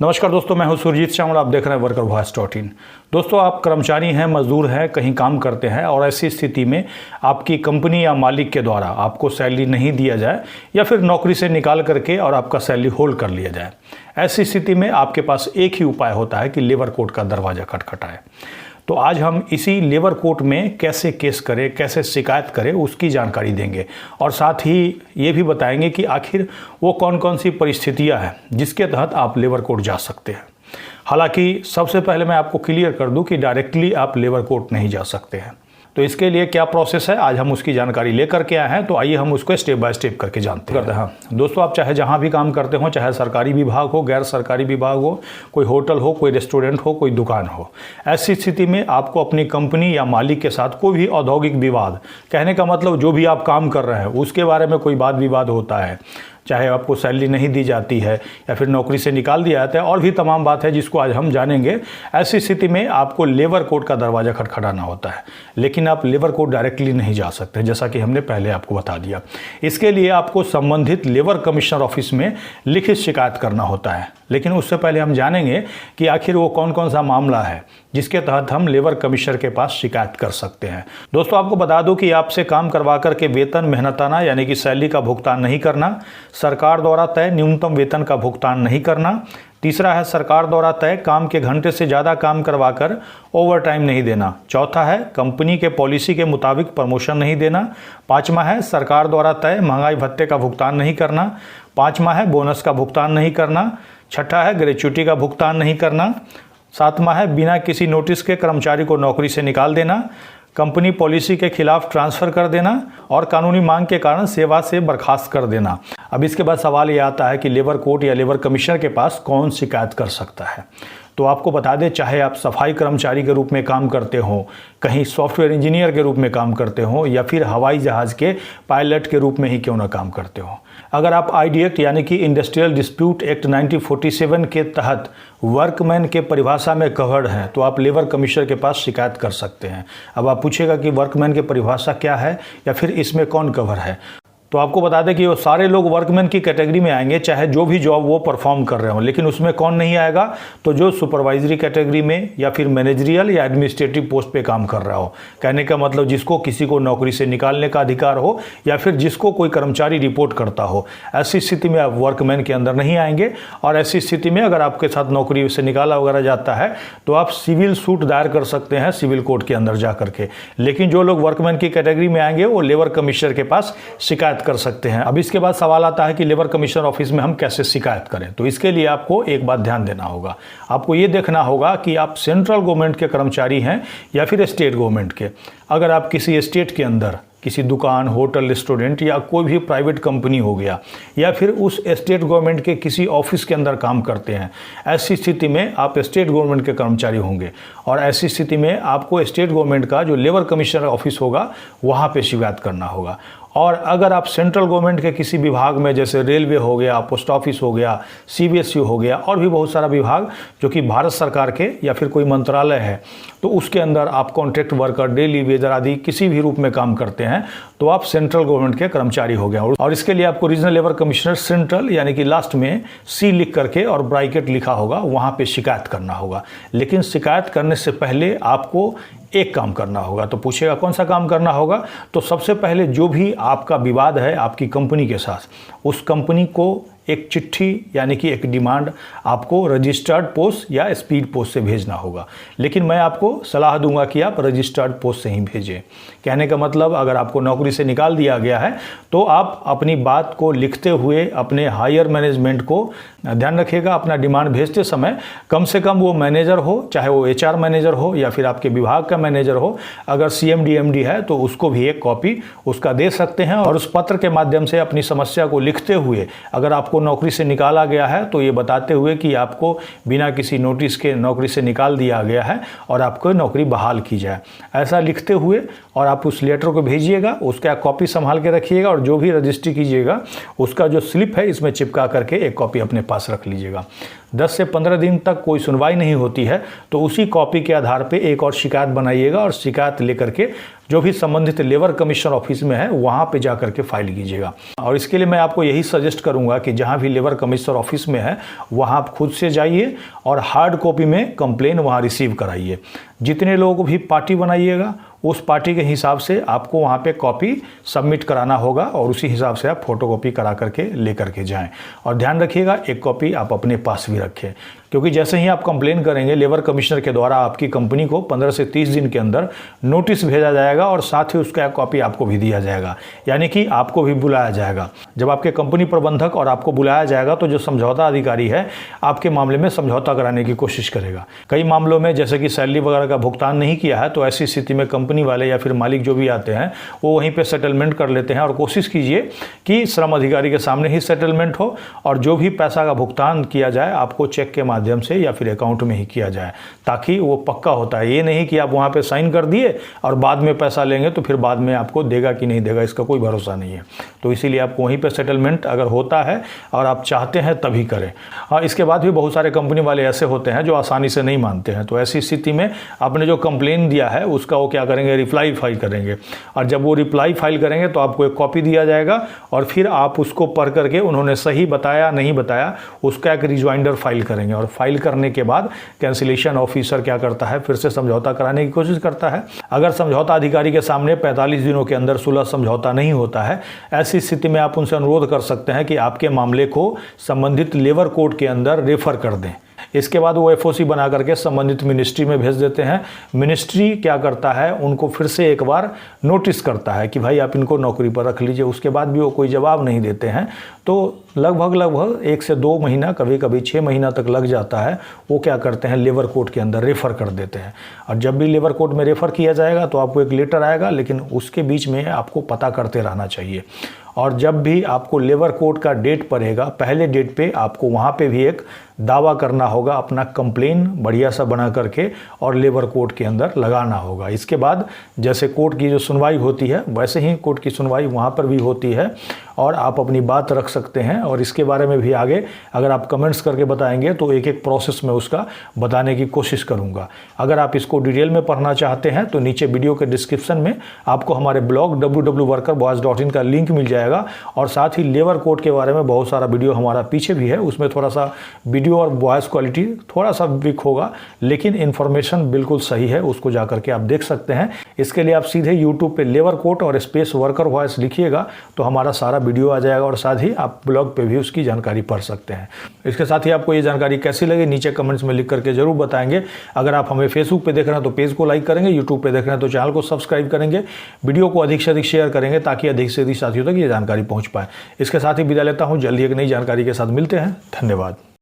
नमस्कार दोस्तों, मैं हूं सुरजीत श्यामल। आप देख रहे हैं workervoice.in। दोस्तों, आप कर्मचारी हैं, मजदूर हैं, कहीं काम करते हैं और ऐसी स्थिति में आपकी कंपनी या मालिक के द्वारा आपको सैलरी नहीं दिया जाए या फिर नौकरी से निकाल करके और आपका सैलरी होल्ड कर लिया जाए। ऐसी स्थिति में आपके पास एक ही उपाय होता है कि लेबर कोर्ट का दरवाज़ा खटखटाए। तो आज हम इसी लेबर कोर्ट में कैसे केस करें, कैसे शिकायत करें, उसकी जानकारी देंगे और साथ ही ये भी बताएंगे कि आखिर वो कौन कौन सी परिस्थितियां हैं जिसके तहत आप लेबर कोर्ट जा सकते हैं। हालांकि सबसे पहले मैं आपको क्लियर कर दूं कि डायरेक्टली आप लेबर कोर्ट नहीं जा सकते हैं। तो इसके लिए क्या प्रोसेस है, आज हम उसकी जानकारी लेकर के आए हैं। तो आइए हम उसको स्टेप बाय स्टेप करके जानते हैं। हाँ दोस्तों, आप चाहे जहाँ भी काम करते हो, चाहे सरकारी विभाग हो, गैर सरकारी विभाग हो, कोई होटल हो, कोई रेस्टोरेंट हो, कोई दुकान हो, ऐसी स्थिति में आपको अपनी कंपनी या मालिक के साथ कोई भी औद्योगिक विवाद, कहने का मतलब जो भी आप काम कर रहे हैं उसके बारे में कोई वाद विवाद होता है, चाहे आपको सैलरी नहीं दी जाती है या फिर नौकरी से निकाल दिया जाता है, और भी तमाम बात है जिसको आज हम जानेंगे। ऐसी स्थिति में आपको लेबर कोर्ट का दरवाज़ा खटखटाना होता है, लेकिन आप लेबर कोर्ट डायरेक्टली नहीं जा सकते, जैसा कि हमने पहले आपको बता दिया। इसके लिए आपको संबंधित लेबर कमिश्नर ऑफिस में लिखित शिकायत करना होता है। लेकिन उससे पहले हम जानेंगे कि आखिर वो कौन कौन सा मामला है जिसके तहत हम लेबर कमिश्नर के पास शिकायत कर सकते हैं। दोस्तों, आपको बता दूं कि आपसे काम करवा करके वेतन, मेहनताना यानी कि सैलरी का भुगतान नहीं करना, सरकार द्वारा तय न्यूनतम वेतन का भुगतान नहीं करना, तीसरा है सरकार द्वारा तय काम के घंटे से ज़्यादा काम करवाकर ओवर टाइम नहीं देना, चौथा है कंपनी के पॉलिसी के मुताबिक प्रमोशन नहीं देना, पाँचवा है सरकार द्वारा तय महंगाई भत्ते का भुगतान नहीं करना, पाँचवा है बोनस का भुगतान नहीं करना, छठा है ग्रेच्युटी का भुगतान नहीं करना, सातवां है बिना किसी नोटिस के कर्मचारी को नौकरी से निकाल देना, कंपनी पॉलिसी के खिलाफ ट्रांसफ़र कर देना और कानूनी मांग के कारण सेवा से बर्खास्त कर देना। अब इसके बाद सवाल ये आता है कि लेबर कोर्ट या लेबर कमिश्नर के पास कौन शिकायत कर सकता है। तो आपको बता दें, चाहे आप सफाई कर्मचारी के रूप में काम करते हो, कहीं सॉफ्टवेयर इंजीनियर के रूप में काम करते हो या फिर हवाई जहाज़ के पायलट के रूप में ही क्यों ना काम करते हो, अगर आप ID एक्ट यानी कि इंडस्ट्रियल डिस्प्यूट एक्ट 1947 के तहत वर्कमैन के परिभाषा में कवर्ड हैं तो आप लेबर कमिश्नर के पास शिकायत कर सकते हैं। अब आप पूछेगा कि वर्कमैन की परिभाषा क्या है या फिर इसमें कौन कवर है। तो आपको बता दें कि वो सारे लोग वर्कमैन की कैटेगरी में आएंगे, चाहे जो भी जॉब वो परफॉर्म कर रहे हो। लेकिन उसमें कौन नहीं आएगा, तो जो सुपरवाइजरी कैटेगरी में या फिर मैनेजरियल या एडमिनिस्ट्रेटिव पोस्ट पे काम कर रहा हो, कहने का मतलब जिसको किसी को नौकरी से निकालने का अधिकार हो या फिर जिसको कोई कर्मचारी रिपोर्ट करता हो, ऐसी स्थिति में आप वर्कमैन के अंदर नहीं आएंगे। और ऐसी स्थिति में अगर आपके साथ नौकरी से निकाला वगैरह जाता है तो आप सिविल सूट दायर कर सकते हैं सिविल कोर्ट के अंदर जा करके। लेकिन जो लोग वर्कमैन की कैटेगरी में आएंगे वो लेबर कमिश्नर के पास शिकायत कर सकते हैं। अब इसके बाद सवाल आता है कि लेबर कमिश्नर ऑफिस में हम कैसे शिकायत करें। तो इसके लिए आपको एक बात ध्यान देना होगा, आपको ये देखना होगा कि आप सेंट्रल गवर्नमेंट के कर्मचारी हैं या फिर स्टेट गवर्नमेंट के। अगर आप किसी स्टेट के अंदर किसी दुकान, होटल, रेस्टोरेंट या कोई भी प्राइवेट कंपनी हो गया या फिर उस स्टेट गवर्नमेंट के किसी ऑफिस के अंदर काम करते हैं, ऐसी स्थिति में आप स्टेट गवर्नमेंट के कर्मचारी होंगे और ऐसी स्थिति में आपको स्टेट गवर्नमेंट का जो लेबर कमिश्नर ऑफिस होगा वहाँ पे शिकायत करना होगा। और अगर आप सेंट्रल गवर्नमेंट के किसी विभाग में, जैसे रेलवे हो गया, पोस्ट ऑफिस हो गया, CBSE हो गया और भी बहुत सारा विभाग जो कि भारत सरकार के या फिर कोई मंत्रालय है, तो उसके अंदर आप कॉन्ट्रैक्ट वर्कर, डेली वेजर आदि किसी भी रूप में काम करते हैं तो आप सेंट्रल गवर्नमेंट के कर्मचारी हो गए। और इसके लिए आपको रीजनल लेबर कमिश्नर सेंट्रल यानी कि लास्ट में C लिख करके और ब्रैकेट लिखा होगा, वहाँ पे शिकायत करना होगा। लेकिन शिकायत करने से पहले आपको एक काम करना होगा। तो पूछेगा कौन सा काम करना होगा, तो सबसे पहले जो भी आपका विवाद है आपकी कंपनी के साथ, उस कंपनी को एक चिट्ठी यानी कि एक डिमांड आपको रजिस्टर्ड पोस्ट या स्पीड पोस्ट से भेजना होगा। लेकिन मैं आपको सलाह दूंगा कि आप रजिस्टर्ड पोस्ट से ही भेजें। कहने का मतलब, अगर आपको नौकरी से निकाल दिया गया है तो आप अपनी बात को लिखते हुए अपने हायर मैनेजमेंट को ध्यान रखिएगा, अपना डिमांड भेजते समय कम से कम वो मैनेजर हो, चाहे वो HR मैनेजर हो या फिर आपके विभाग का मैनेजर हो, अगर CMD MD है तो उसको भी एक कॉपी उसका दे सकते हैं। और उस पत्र के माध्यम से अपनी समस्या को लिखते हुए, अगर आपको नौकरी से निकाला गया है तो ये बताते हुए कि आपको बिना किसी नोटिस के नौकरी से निकाल दिया गया है और आपको नौकरी बहाल की जाए, ऐसा लिखते हुए और आप उस लेटर को भेजिएगा, उसका कॉपी संभाल के रखिएगा और जो भी रजिस्ट्री कीजिएगा उसका जो स्लिप है इसमें चिपका करके एक कॉपी अपने पास रख लीजिएगा। 10 से 15 दिन तक कोई सुनवाई नहीं होती है तो उसी कॉपी के आधार पे एक और शिकायत बनाइएगा और शिकायत लेकर के जो भी संबंधित लेबर कमीशन ऑफिस में है वहाँ पे जा करके फाइल कीजिएगा। और इसके लिए मैं आपको यही सजेस्ट करूँगा कि जहाँ भी लेबर कमीशन ऑफिस में है वहाँ आप खुद से जाइए और हार्ड कॉपी में कंप्लेन वहाँ रिसीव कराइए। जितने लोग भी पार्टी बनाइएगा उस पार्टी के हिसाब से आपको वहाँ पे कॉपी सबमिट कराना होगा और उसी हिसाब से आप फोटोकॉपी करा करके ले करके जाएं। और ध्यान रखिएगा एक कॉपी आप अपने पास भी रखें, क्योंकि जैसे ही आप कंप्लेन करेंगे लेबर कमिश्नर के द्वारा आपकी कंपनी को 15 से 30 दिन के अंदर नोटिस भेजा जाएगा और साथ ही उसका कॉपी आपको भी दिया जाएगा, यानी कि आपको भी बुलाया जाएगा। जब आपके कंपनी प्रबंधक और आपको बुलाया जाएगा तो जो समझौता अधिकारी है आपके मामले में समझौता कराने की कोशिश करेगा। कई मामलों में जैसे कि सैलरी वगैरह का भुगतान नहीं किया है तो ऐसी स्थिति में कंपनी वाले या फिर मालिक जो भी आते हैं वो वहीं पे सेटलमेंट कर लेते हैं। और कोशिश कीजिए कि श्रम अधिकारी के सामने ही सेटलमेंट हो और जो भी पैसा का भुगतान किया जाए आपको चेक के माध्यम से या फिर अकाउंट में ही किया जाए, ताकि वो पक्का होता है। ये नहीं कि आप वहाँ पे साइन कर दिए और बाद में पैसा लेंगे तो फिर बाद में आपको देगा कि नहीं देगा इसका कोई भरोसा नहीं है। तो इसीलिए आपको वहीं पे सेटलमेंट अगर होता है और आप चाहते हैं तभी करें। और इसके बाद भी बहुत सारे कंपनी वाले ऐसे होते हैं जो आसानी से नहीं मानते हैं। तो ऐसी स्थिति में आपने जो कंप्लेन दिया है उसका वो क्या करेंगे, रिप्लाई फाइल करेंगे। और जब वो रिप्लाई फाइल करेंगे तो आपको एक कॉपी दिया जाएगा और फिर आप उसको पढ़ करके उन्होंने सही बताया नहीं बताया उसका एक रिजॉइंडर फाइल करेंगे। और फाइल करने के बाद कैंसिलेशन ऑफिसर क्या करता है, फिर से समझौता कराने की कोशिश करता है। अगर समझौता अधिकारी के सामने 45 दिनों के अंदर सुलह समझौता नहीं होता है, ऐसी स्थिति में आप उनसे अनुरोध कर सकते हैं कि आपके मामले को संबंधित लेबर कोर्ट के अंदर रेफर कर दें। इसके बाद वो एफओसी बना करके संबंधित मिनिस्ट्री में भेज देते हैं। मिनिस्ट्री क्या करता है, उनको फिर से एक बार नोटिस करता है कि भाई आप इनको नौकरी पर रख लीजिए। उसके बाद भी वो कोई जवाब नहीं देते हैं तो लगभग 1 से 2 महीना, कभी कभी 6 महीना तक लग जाता है। वो क्या करते हैं, लेबर कोर्ट के अंदर रेफ़र कर देते हैं। और जब भी लेबर कोर्ट में रेफ़र किया जाएगा तो आपको एक लेटर आएगा, लेकिन उसके बीच में आपको पता करते रहना चाहिए। और जब भी आपको लेबर कोर्ट का डेट पड़ेगा, पहले डेट पे आपको वहाँ पे भी एक दावा करना होगा, अपना कंप्लेन बढ़िया सा बना करके और लेबर कोर्ट के अंदर लगाना होगा। इसके बाद जैसे कोर्ट की जो सुनवाई होती है वैसे ही कोर्ट की सुनवाई वहाँ पर भी होती है और आप अपनी बात रख सकते हैं। और इसके बारे में भी आगे अगर आप कमेंट्स करके बताएंगे तो एक एक प्रोसेस में उसका बताने की कोशिश करूँगा। अगर आप इसको डिटेल में पढ़ना चाहते हैं तो नीचे वीडियो के डिस्क्रिप्शन में आपको हमारे ब्लॉग www.workerboys.in का लिंक मिल जाएगा। और साथ ही लेबर कोड के बारे में बहुत सारा वीडियो हमारा पीछे भी है, उसमें थोड़ा सा वीडियो और वॉइस क्वालिटी थोड़ा सा वीक होगा, लेकिन इन्फॉर्मेशन बिल्कुल सही है, उसको जा करके आप देख सकते हैं। इसके लिए आप सीधे यूट्यूब पे लेबर कोड और स्पेस वर्कर वॉइस लिखिएगा तो हमारा सारा वीडियो आ जाएगा और साथ ही आप ब्लॉग पे भी उसकी जानकारी पढ़ सकते हैं। इसके साथ ही आपको ये जानकारी कैसी लगी नीचे कमेंट्स में लिख करके जरूर बताएंगे। अगर आप हमें फेसबुक पे देख रहे हैं तो पेज को लाइक करेंगे, यूट्यूब पे देख रहे हैं तो चैनल को सब्सक्राइब करेंगे, वीडियो को अधिक से अधिक शेयर करेंगे ताकि अधिक से अधिक साथियों तक ये जानकारी पहुंच पाए। इसके साथ ही विदा लेता हूं, जल्दी एक नई जानकारी के साथ मिलते हैं। धन्यवाद।